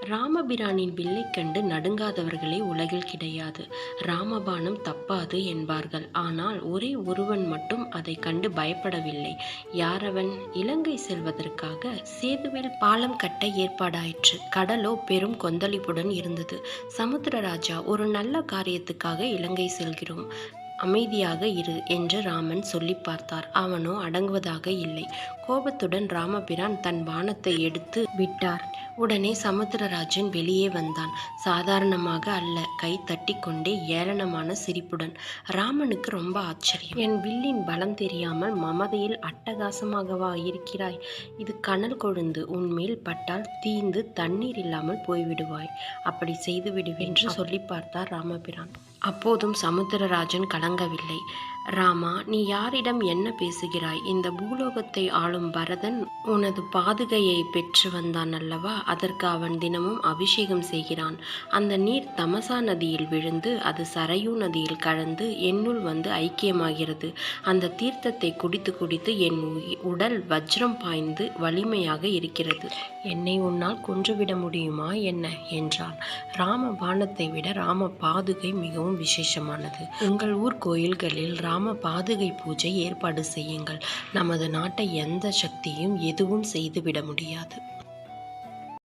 ராமபிரானின் வில்லைக் கண்டு நடுங்காதவர்களே உலகில் கிடையாது. ராமபாணம் தப்பாது என்பார்கள். ஆனால் ஒரே ஒருவன் மட்டும் அதை கண்டு பயப்படவில்லை. யாரவன்? இலங்கை செல்வதற்காக சேதுவில் பாலம் கட்ட ஏற்பாடாயிற்று. கடலோ பெரும் கொந்தளிப்புடன் இருந்தது. சமுத்திரராஜா, ஒரு நல்ல காரியத்துக்காக இலங்கை செல்கிறோம், அமைதியாக இரு என்று ராமன் சொல்லி பார்த்தார். அவனோ அடங்குவதாக இல்லை. கோபத்துடன் ராமபிரான் தன் பாணத்தை எடுத்து விட்டார். உடனே சமுத்திரராஜன் வெளியே வந்தான். சாதாரணமாக அல்ல, கை தட்டி கொண்டே ஏளனமான சிரிப்புடன். ராமனுக்கு ரொம்ப ஆச்சரியம். என் வில்லின் பலம் தெரியாமல் மமதையில் அட்டகாசமாகவா இருக்கிறாய்? இது கனல் கொழுந்து, உன்மேல் பட்டால் தீந்து தண்ணீர் இல்லாமல் போய்விடுவாய். அப்படி செய்து விடுவேன் என்று சொல்லி பார்த்தார் ராமபிரான். அப்போதும் சமுத்திரராஜன் கலங்கவில்லை. ராமா, நீ யாரிடம் என்ன பேசுகிறாய்? இந்த பூலோகத்தை ஆளும் பரதன் உனது பாதுகையை பெற்று வந்தான் அல்லவா? அதற்கு அவன் தினமும் அபிஷேகம் செய்கிறான். அந்த நீர் தமசா நதியில் விழுந்து அது சரையூ நதியில் கலந்து என்னுள் வந்து ஐக்கியமாகிறது. அந்த தீர்த்தத்தை குடித்து குடித்து என் உடல் வஜ்ரம் பாய்ந்து வலிமையாக இருக்கிறது. என்னை உன்னால் கொன்றுவிட முடியுமா என்ன என்றான். ராம பாணத்தை விட ராம பாதுகை மிகவும் விசேஷமானது. உங்கள் ஊர் கோயில்களில் ராம பாதுகை பூஜை ஏற்பாடு செய்யுங்கள். நமது நாட்டை எந்த சக்தியும் எதுவும் செய்துவிட முடியாது.